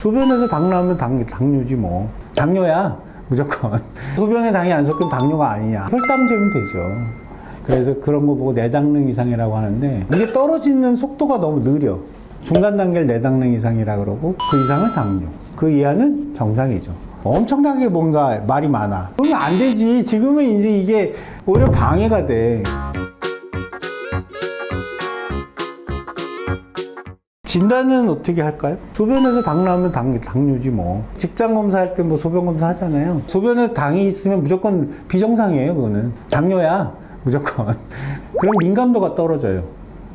소변에서 당 나오면 당뇨지 뭐. 당뇨야 무조건. 소변에 당이 안 섞이면 당뇨가 아니냐. 혈당 재면 되죠. 그래서 그런 거 보고 내당능 이상이라고 하는데, 이게 떨어지는 속도가 너무 느려. 중간 단계를 내당능 이상이라 그러고, 그 이상은 당뇨, 그 이하는 정상이죠. 엄청나게 뭔가 말이 많아. 그러면 안 되지. 지금은 이제 이게 오히려 방해가 돼. 진단은 어떻게 할까요? 소변에서 당 나오면 당뇨지 뭐. 직장 검사할 때 뭐 소변 검사 하잖아요. 소변에 당이 있으면 무조건 비정상이에요. 그거는 당뇨야 무조건. 그럼 민감도가 떨어져요.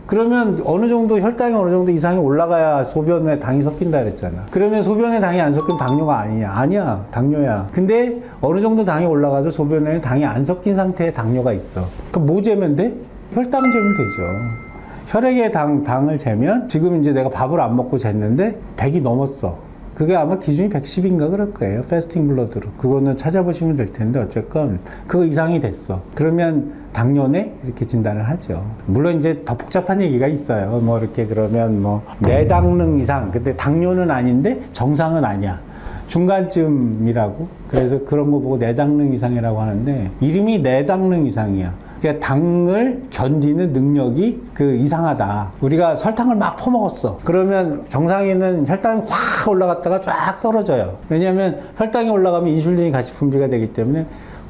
그러면 어느 정도 혈당이 어느 정도 이상이 올라가야 소변에 당이 섞인다 그랬잖아. 그러면 소변에 당이 안 섞이면 당뇨가 아니냐? 아니야, 당뇨야. 근데 어느 정도 당이 올라가도 소변에 당이 안 섞인 상태에 당뇨가 있어. 그럼 뭐 재면 돼? 혈당 재면 되죠. 혈액의 당을 재면, 지금 이제 내가 밥을 안 먹고 쟀는데 100이 넘었어. 그게 아마 기준이 110인가 그럴 거예요. 패스팅 블러드로. 그거는 찾아보시면 될 텐데, 어쨌건 그거 이상이 됐어. 그러면 당뇨네? 이렇게 진단을 하죠. 물론 이제 더 복잡한 얘기가 있어요. 뭐 이렇게 그러면 뭐 내당능 이상. 근데 당뇨는 아닌데 정상은 아니야. 중간쯤이라고. 그래서 그런 거 보고 내당능 이상이라고 하는데, 이름이 내당능 이상이야. 그러니까 당을 견디는 능력이 이상하다. 우리가 설탕을 막 퍼먹었어. 그러면 정상인은 혈당이 확 올라갔다가 쫙 떨어져요. 왜냐하면 혈당이 올라가면 인슐린이 같이 분비가 되기 때문에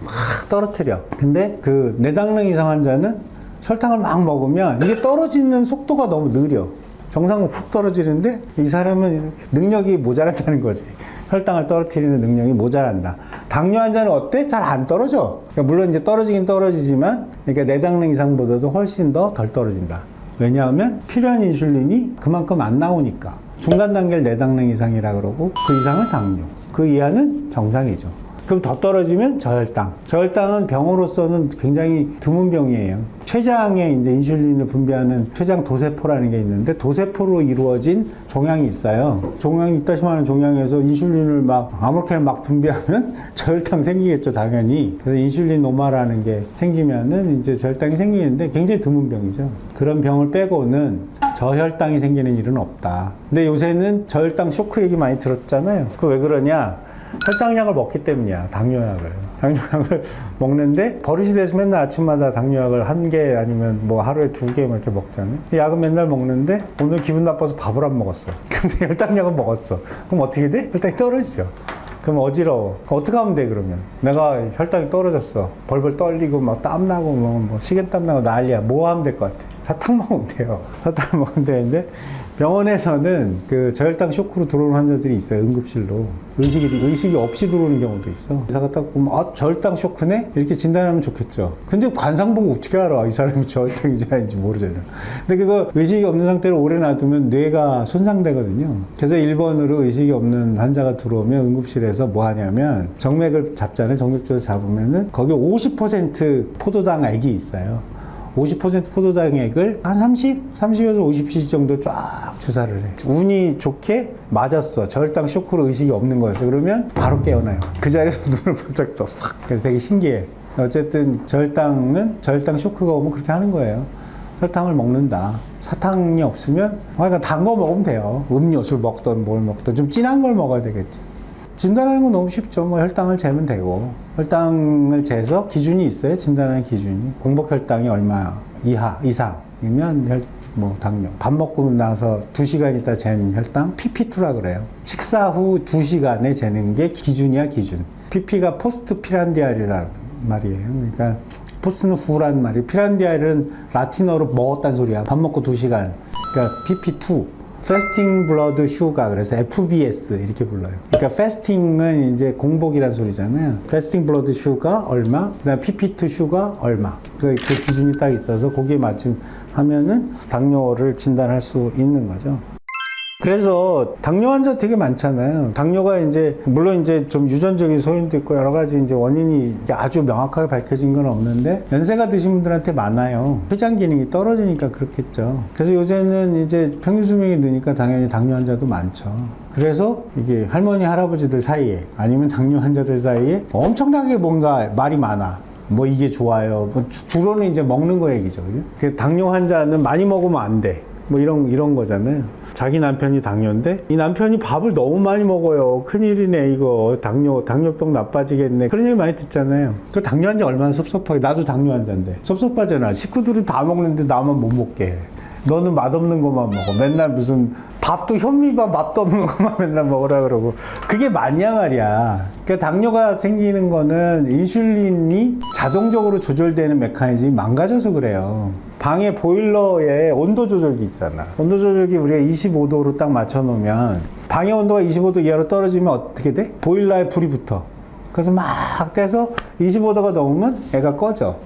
확 떨어뜨려. 근데 그 내당능 이상 환자는 설탕을 막 먹으면 이게 떨어지는 속도가 너무 느려. 정상은 훅 떨어지는데 이 사람은 능력이 모자란다는 거지. 혈당을 떨어뜨리는 능력이 모자란다. 당뇨 환자는 어때? 잘 안 떨어져. 그러니까 물론 이제 떨어지긴 떨어지지만, 그러니까 내당능 이상보다도 훨씬 더 덜 떨어진다. 왜냐하면 필요한 인슐린이 그만큼 안 나오니까. 중간 단계를 내당능 이상이라 그러고, 그 이상은 당뇨, 그 이하는 정상이죠. 그럼 더 떨어지면 저혈당. 저혈당은 병으로서는 굉장히 드문 병이에요. 췌장에 이제 인슐린을 분비하는 췌장 도세포라는 게 있는데, 도세포로 이루어진 종양이 있어요. 종양이 있다시피 하는 종양에서 인슐린을 막 아무렇게나 막 분비하면 저혈당 생기겠죠, 당연히. 그래서 인슐린 노마라는 게 생기면은 이제 저혈당이 생기는데 굉장히 드문 병이죠. 그런 병을 빼고는 저혈당이 생기는 일은 없다. 근데 요새는 저혈당 쇼크 얘기 많이 들었잖아요. 그거 왜 그러냐? 혈당약을 먹기 때문이야. 당뇨약을 먹는데 버릇이 돼서 맨날 아침마다 당뇨약을 1개 아니면 뭐 하루에 2개 이렇게 먹잖아요. 약은 맨날 먹는데 오늘 기분 나빠서 밥을 안 먹었어. 근데 혈당약은 먹었어. 그럼 어떻게 돼? 혈당이 떨어지죠. 그럼 어지러워. 어떻게 하면 돼? 그러면 내가 혈당이 떨어졌어. 벌벌 떨리고 막 땀나고 뭐 식은땀 나고 난리야. 뭐 하면 될 것 같아? 사탕 먹으면 돼요. 사탕 먹으면 되는데, 병원에서는 그 저혈당 쇼크로 들어오는 환자들이 있어요. 응급실로. 의식이 없이 들어오는 경우도 있어. 의사가 딱 보면 저혈당 쇼크네? 이렇게 진단하면 좋겠죠. 근데 관상 보고 어떻게 알아? 이 사람이 저혈당인지 아닌지 모르잖아요. 근데 그거 의식이 없는 상태로 오래 놔두면 뇌가 손상되거든요. 그래서 1번으로 의식이 없는 환자가 들어오면 응급실에서 뭐 하냐면, 정맥을 잡잖아요. 정맥주사 잡으면은 거기 50% 포도당액이 있어요. 50% 포도당액을 한 30에서 50cc 정도 쫙 주사를 해. 운이 좋게 맞았어. 저혈당 쇼크로 의식이 없는 거였어. 그러면 바로 깨어나요. 그 자리에서 눈을 번쩍 떠. 확. 그래서 되게 신기해. 어쨌든 저혈당 쇼크가 오면 그렇게 하는 거예요. 설탕을 먹는다. 사탕이 없으면, 그러니까 단 거 먹으면 돼요. 음료수를 먹던 뭘 먹던 좀 진한 걸 먹어야 되겠지. 진단하는 건 너무 쉽죠. 뭐 혈당을 재면 되고, 혈당을 재서 기준이 있어요. 진단하는 기준이. 공복 혈당이 얼마 이상이면 당뇨. 밥 먹고 나서 2시간 있다 잰 혈당 PP2라 그래요. 식사 후 2시간에 재는 게 기준이야, 기준. PP가 포스트 피란디알이라는 말이에요. 그러니까 포스트는 후란 말이에요. 피란디알은 라틴어로 먹었다는 소리야. 밥 먹고 2시간. 그러니까 PP2. 패스팅 블러드 슈가, 그래서 FBS 이렇게 불러요. 그러니까 패스팅은 이제 공복이라는 소리잖아요. 패스팅 블러드 슈가 얼마, 그다음 PP2 슈가 얼마. 그 기준이 딱 있어서 거기에 맞춤하면은 당뇨를 진단할 수 있는 거죠. 그래서 당뇨 환자 되게 많잖아요. 당뇨가 이제 물론 이제 좀 유전적인 소인도 있고 여러 가지 이제 원인이 아주 명확하게 밝혀진 건 없는데, 연세가 드신 분들한테 많아요. 췌장 기능이 떨어지니까 그렇겠죠. 그래서 요새는 이제 평균 수명이 느니까 당연히 당뇨 환자도 많죠. 그래서 이게 할머니 할아버지들 사이에 아니면 당뇨 환자들 사이에 엄청나게 뭔가 말이 많아. 뭐 이게 좋아요. 뭐 주로는 이제 먹는 거 얘기죠. 그죠? 당뇨 환자는 많이 먹으면 안 돼. 뭐 이런 거잖아요. 자기 남편이 당뇨인데 이 남편이 밥을 너무 많이 먹어요. 큰일이네 이거. 당뇨병 나빠지겠네. 그런 얘기 많이 듣잖아요. 그 당뇨 환자 얼마나 섭섭하게. 나도 당뇨 환자인데 섭섭하잖아. 식구들은 다 먹는데 나만 못 먹게 해. 너는 맛없는 것만 먹어. 맨날 무슨 밥도 현미밥 맛도 없는 것만 맨날 먹으라 그러고. 그게 맞냐 말이야. 그러니까 당뇨가 생기는 거는 인슐린이 자동적으로 조절되는 메커니즘이 망가져서 그래요. 방에 보일러에 온도 조절기 있잖아. 온도 조절기 우리가 25도로 딱 맞춰 놓으면 방의 온도가 25도 이하로 떨어지면 어떻게 돼? 보일러에 불이 붙어. 그래서 막 떼서 25도가 넘으면 애가 꺼져.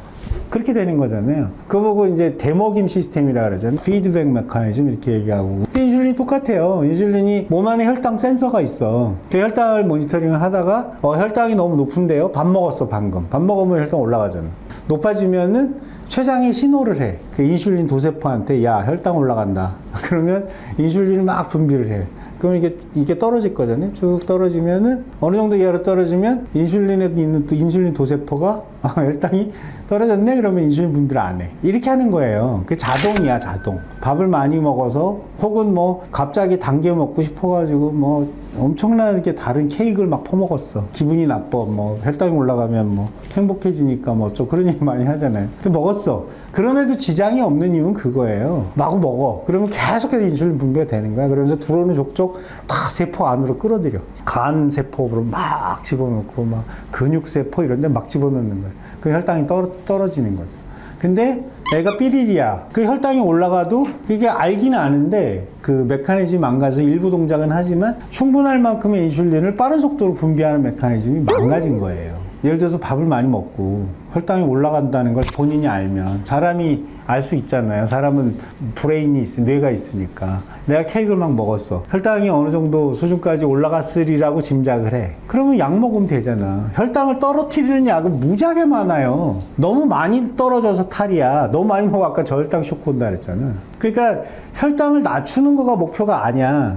그렇게 되는 거잖아요. 그거 보고 이제 대먹임 시스템이라 그러잖아요. 피드백 메커니즘 이렇게 얘기하고. 인슐린이 똑같아요. 인슐린이 몸 안에 혈당 센서가 있어. 그 혈당을 모니터링을 하다가 혈당이 너무 높은데요. 밥 먹었어 방금. 밥 먹으면 혈당 올라가잖아. 높아지면은 췌장이 신호를 해. 그 인슐린 도세포한테 야 혈당 올라간다. 그러면 인슐린을 막 분비를 해. 그럼 이게 떨어질 거잖아요. 쭉 떨어지면은 어느 정도 이하로 떨어지면 인슐린에 있는 또 인슐린 도세포가 혈당이 떨어졌네 그러면 인슐린 분비를 안 해. 이렇게 하는 거예요. 그 자동이야 자동. 밥을 많이 먹어서 혹은 뭐 갑자기 단 게 먹고 싶어가지고 뭐 엄청나게 다른 케이크를 막 퍼먹었어. 기분이 나빠. 뭐 혈당이 올라가면 뭐 행복해지니까 뭐 좀 그런 얘기 많이 하잖아요. 근데 먹었어. 그럼에도 지장이 없는 이유는 그거예요. 마구 먹어. 그러면 계속해서 인슐린 분비가 되는 거야. 그러면서 들어오는 족족 다 세포 안으로 끌어들여. 간 세포로 막 집어넣고 막 근육 세포 이런 데 막 집어넣는 거야. 그 혈당이 떨어지는 거죠. 근데 애가 삐리리야. 그 혈당이 올라가도 그게 알기는 아는데 그 메커니즘이 망가져서 일부 동작은 하지만 충분할 만큼의 인슐린을 빠른 속도로 분비하는 메커니즘이 망가진 거예요. 예를 들어서 밥을 많이 먹고 혈당이 올라간다는 걸 본인이 알면 사람이 알 수 있잖아요. 사람은 브레인이 뇌가 있으니까. 내가 케이크를 막 먹었어. 혈당이 어느 정도 수준까지 올라갔으리라고 짐작을 해. 그러면 약 먹으면 되잖아. 혈당을 떨어뜨리는 약은 무지하게 많아요. 너무 많이 떨어져서 탈이야. 너무 많이 먹어 아까 저혈당 쇼크 온다 그랬잖아. 그러니까 혈당을 낮추는 거가 목표가 아니야.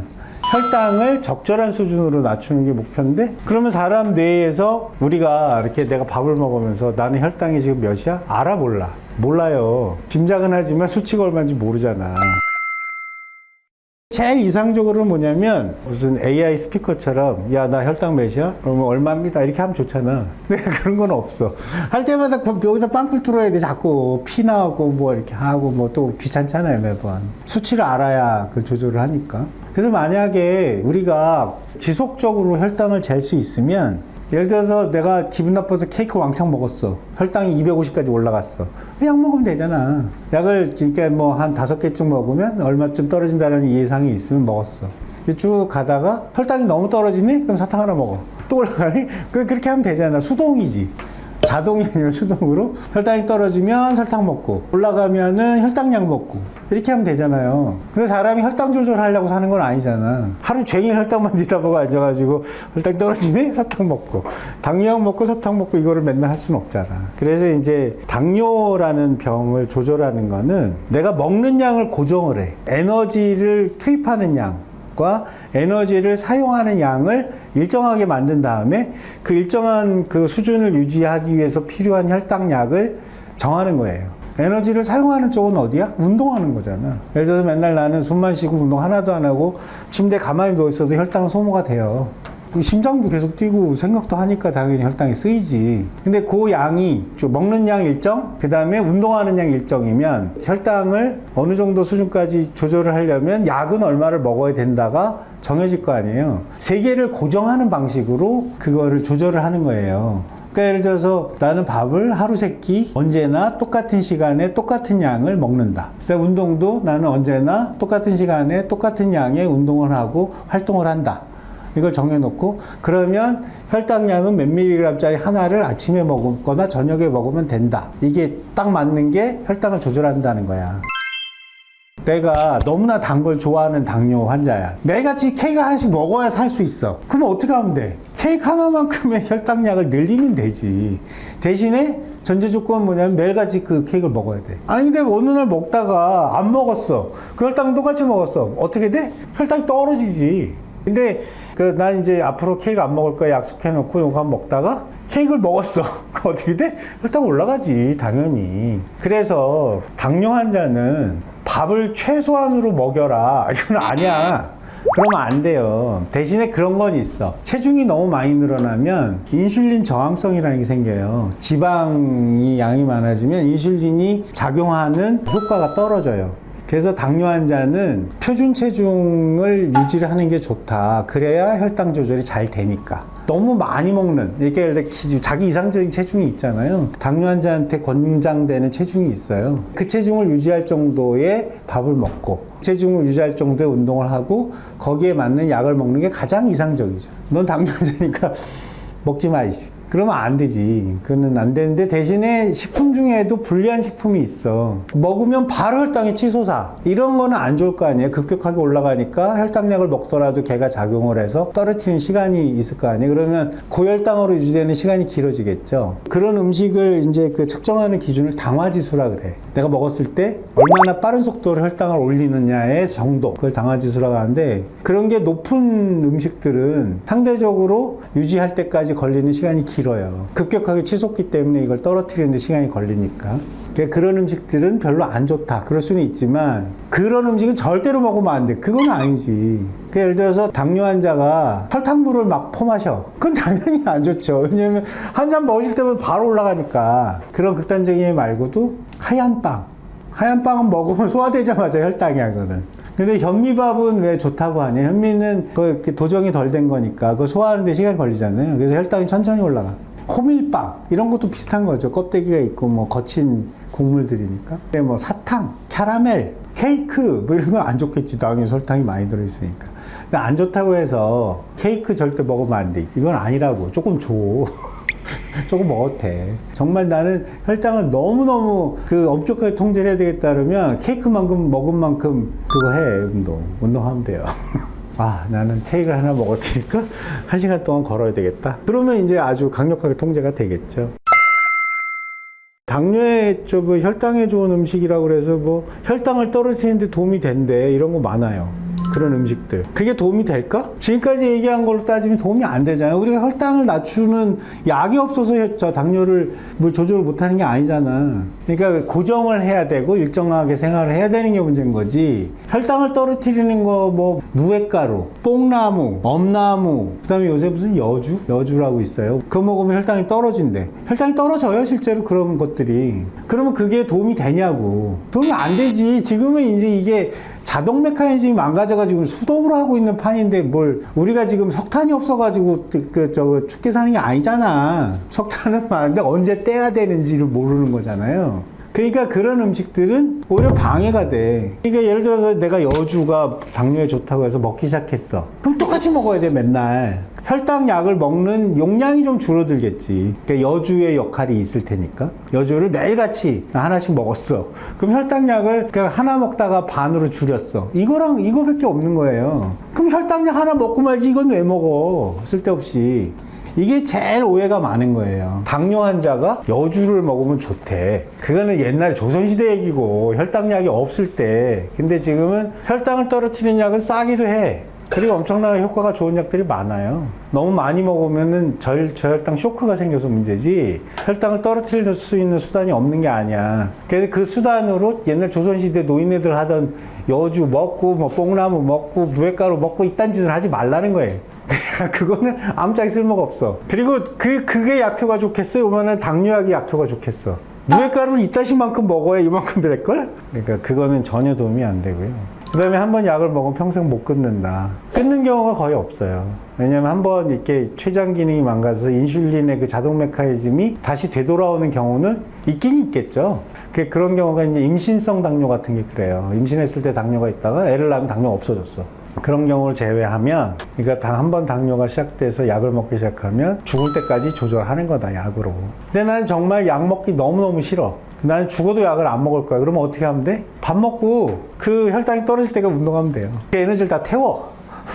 혈당을 적절한 수준으로 낮추는 게 목표인데 그러면 사람 뇌에서 우리가 이렇게 내가 밥을 먹으면서 나는 혈당이 지금 몇이야? 알아 몰라? 몰라요. 짐작은 하지만 수치가 얼마인지 모르잖아. 제일 이상적으로는 뭐냐면 무슨 AI 스피커처럼 야 나 혈당 몇이야? 그러면 얼마입니다 이렇게 하면 좋잖아. 근데 그런 건 없어. 할 때마다 여기다 빵꾸 뚫어야 돼. 자꾸 피 나오고 뭐 이렇게 하고 뭐 또 귀찮잖아요 매번. 수치를 알아야 그 조절을 하니까. 그래서 만약에 우리가 지속적으로 혈당을 잴 수 있으면 예를 들어서 내가 기분 나빠서 케이크 왕창 먹었어. 혈당이 250까지 올라갔어. 약 먹으면 되잖아. 약을 그러니까 뭐 한 5개쯤 먹으면 얼마쯤 떨어진다는 예상이 있으면 먹었어. 쭉 가다가 혈당이 너무 떨어지니? 그럼 사탕 하나 먹어. 또 올라가니? 그렇게 하면 되잖아. 수동이지. 자동이 아니라 수동으로 혈당이 떨어지면 설탕 먹고 올라가면은 혈당약 먹고 이렇게 하면 되잖아요. 근데 사람이 혈당 조절하려고 사는 건 아니잖아. 하루 종일 혈당만 뒤다보고 앉아가지고 혈당 떨어지네? 사탕 먹고 당뇨약 먹고 사탕 먹고 이거를 맨날 할 수는 없잖아. 그래서 이제 당뇨라는 병을 조절하는 거는 내가 먹는 양을 고정을 해. 에너지를 투입하는 양과 에너지를 사용하는 양을 일정하게 만든 다음에 그 일정한 그 수준을 유지하기 위해서 필요한 혈당약을 정하는 거예요. 에너지를 사용하는 쪽은 어디야? 운동하는 거잖아. 예를 들어서 맨날 나는 숨만 쉬고 운동 하나도 안 하고 침대에 가만히 누워 있어도 혈당은 소모가 돼요. 심장도 계속 뛰고 생각도 하니까 당연히 혈당이 쓰이지. 근데 그 양이 먹는 양 일정, 그 다음에 운동하는 양 일정이면 혈당을 어느 정도 수준까지 조절을 하려면 약은 얼마를 먹어야 된다가 정해질 거 아니에요. 세 개를 고정하는 방식으로 그거를 조절을 하는 거예요. 그러니까 예를 들어서 나는 밥을 하루 세 끼 언제나 똑같은 시간에 똑같은 양을 먹는다. 그러니까 운동도 나는 언제나 똑같은 시간에 똑같은 양의 운동을 하고 활동을 한다. 이걸 정해놓고 그러면 혈당량은 몇 밀리그램짜리 하나를 아침에 먹거나 저녁에 먹으면 된다. 이게 딱 맞는 게 혈당을 조절한다는 거야. 내가 너무나 단 걸 좋아하는 당뇨 환자야. 매일같이 케이크 하나씩 먹어야 살 수 있어. 그럼 어떻게 하면 돼? 케이크 하나만큼의 혈당량을 늘리면 되지. 대신에 전제 조건은 뭐냐면 매일같이 그 케이크를 먹어야 돼. 아니 근데 어느 날 먹다가 안 먹었어. 그 혈당 똑같이 먹었어. 어떻게 돼? 혈당이 떨어지지. 근데 난 이제 앞으로 케이크 안 먹을 거야 약속해놓고 이거 한번 먹다가 케이크를 먹었어. 어떻게 돼? 혈당 올라가지 당연히. 그래서 당뇨 환자는 밥을 최소한으로 먹여라. 이건 아니야. 그러면 안 돼요. 대신에 그런 건 있어. 체중이 너무 많이 늘어나면 인슐린 저항성이라는 게 생겨요. 지방이 양이 많아지면 인슐린이 작용하는 효과가 떨어져요. 그래서 당뇨 환자는 표준 체중을 유지를 하는 게 좋다. 그래야 혈당 조절이 잘 되니까. 너무 많이 먹는, 이렇게 예를 들어 자기 이상적인 체중이 있잖아요. 당뇨 환자한테 권장되는 체중이 있어요. 그 체중을 유지할 정도의 밥을 먹고 체중을 유지할 정도의 운동을 하고 거기에 맞는 약을 먹는 게 가장 이상적이죠. 넌 당뇨 환자니까 먹지 마 이씨. 그러면 안 되지. 그거는 안 되는데 대신에 식품 중에도 불리한 식품이 있어. 먹으면 바로 혈당이 치솟아. 이런 거는 안 좋을 거 아니에요. 급격하게 올라가니까 혈당약을 먹더라도 걔가 작용을 해서 떨어뜨리는 시간이 있을 거 아니에요. 그러면 고혈당으로 유지되는 시간이 길어지겠죠. 그런 음식을 이제 그 측정하는 기준을 당화지수라 그래. 내가 먹었을 때 얼마나 빠른 속도로 혈당을 올리느냐의 정도. 그걸 당화지수라고 하는데 그런 게 높은 음식들은 상대적으로 유지할 때까지 걸리는 시간이 길어요. 급격하게 치솟기 때문에 이걸 떨어뜨리는데 시간이 걸리니까. 그런 음식들은 별로 안 좋다. 그럴 수는 있지만 그런 음식은 절대로 먹으면 안 돼. 그건 아니지. 예를 들어서 당뇨 환자가 설탕물을 막 퍼마셔. 그건 당연히 안 좋죠. 왜냐면 한 잔 먹을 때면 바로 올라가니까. 그런 극단적인 예 말고도 하얀 빵. 하얀 빵은 먹으면 소화되자마자 혈당이야, 그거는. 근데 현미밥은 왜 좋다고 하냐? 현미는 그 도정이 덜 된 거니까 그거 소화하는데 시간이 걸리잖아요. 그래서 혈당이 천천히 올라가. 호밀빵 이런 것도 비슷한 거죠. 껍데기가 있고 뭐 거친 곡물들이니까. 근데 뭐 사탕, 캐러멜, 케이크 뭐 이런 건 안 좋겠지. 당연히 설탕이 많이 들어있으니까. 근데 안 좋다고 해서 케이크 절대 먹으면 안 돼. 이건 아니라고. 조금 줘. 조금 먹어도 돼. 정말 나는 혈당을 너무너무 엄격하게 통제를 해야 되겠다 그러면 케이크만큼 먹은 만큼 그거 해. 운동하면 돼요. 아, 나는 케이크를 하나 먹었으니까 1시간 동안 걸어야 되겠다. 그러면 이제 아주 강력하게 통제가 되겠죠. 당뇨에 혈당에 좋은 음식이라고 그래서 뭐 혈당을 떨어뜨리는데 도움이 된대. 이런 거 많아요. 그런 음식들. 그게 도움이 될까? 지금까지 얘기한 걸로 따지면 도움이 안 되잖아요. 우리가 혈당을 낮추는 약이 없어서 당뇨를 뭐 조절을 못하는 게 아니잖아. 그러니까 고정을 해야 되고 일정하게 생활을 해야 되는 게 문제인 거지. 혈당을 떨어뜨리는 거 뭐 누에가루, 뽕나무, 엄나무, 그 다음에 요새 무슨 여주라고 있어요. 그거 먹으면 혈당이 떨어진대. 혈당이 떨어져요, 실제로 그런 것들이. 그러면 그게 도움이 되냐고. 도움이 안 되지. 지금은 이제 이게 자동 메커니즘이 망가져가지고 수동으로 하고 있는 판인데 뭘 우리가 지금 석탄이 없어가지고 죽게 사는 게 아니잖아. 석탄은 많은데 언제 떼야 되는지를 모르는 거잖아요. 그러니까 그런 음식들은 오히려 방해가 돼. 그러니까 예를 들어서 내가 여주가 당뇨에 좋다고 해서 먹기 시작했어. 그럼 똑같이 먹어야 돼, 맨날. 혈당약을 먹는 용량이 좀 줄어들겠지. 그러니까 여주의 역할이 있을 테니까. 여주를 매일같이 하나씩 먹었어. 그럼 혈당약을 하나 먹다가 반으로 줄였어. 이거랑 이거밖에 없는 거예요. 그럼 혈당약 하나 먹고 말지 이건 왜 먹어? 쓸데없이. 이게 제일 오해가 많은 거예요. 당뇨 환자가 여주를 먹으면 좋대. 그거는 옛날 조선시대 얘기고 혈당약이 없을 때. 근데 지금은 혈당을 떨어뜨리는 약은 싸기도 해. 그리고 엄청나게 효과가 좋은 약들이 많아요. 너무 많이 먹으면은 저혈당 쇼크가 생겨서 문제지 혈당을 떨어뜨릴 수 있는 수단이 없는 게 아니야. 그래서 그 수단으로 옛날 조선시대 노인네들 하던 여주 먹고 뭐 뽕나무 먹고 누에가루 먹고 이딴 짓을 하지 말라는 거예요. 그거는 아무짝에 쓸모가 없어. 그리고 그게 약효가 좋겠어요? 오면은 당뇨약이 약효가 좋겠어. 누에가루를 이따시만큼 먹어야 이만큼 될걸? 그러니까 그거는 전혀 도움이 안 되고요. 그 다음에 한번 약을 먹으면 평생 못 끊는다. 끊는 경우가 거의 없어요. 왜냐면 한번 이렇게 췌장 기능이 망가져서 인슐린의 그 자동 메커니즘이 다시 되돌아오는 경우는 있긴 있겠죠. 그런 경우가 이제 임신성 당뇨 같은 게 그래요. 임신했을 때 당뇨가 있다가 애를 낳으면 당뇨가 없어졌어. 그런 경우를 제외하면, 그러니까 한번 당뇨가 시작돼서 약을 먹기 시작하면 죽을 때까지 조절하는 거다, 약으로. 근데 나는 정말 약 먹기 너무너무 싫어. 나는 죽어도 약을 안 먹을 거야. 그러면 어떻게 하면 돼? 밥 먹고 그 혈당이 떨어질 때가 운동하면 돼요. 그 에너지를 다 태워.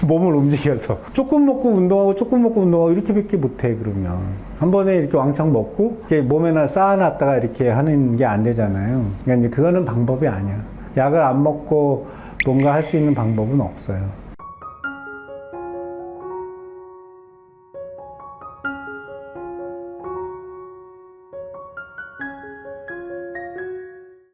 몸을 움직여서. 조금 먹고 운동하고 이렇게밖에 못해, 그러면. 한 번에 이렇게 왕창 먹고 이렇게 몸에나 쌓아놨다가 이렇게 하는 게 안 되잖아요. 그러니까 이제 그거는 방법이 아니야. 약을 안 먹고 뭔가 할 수 있는 방법은 없어요.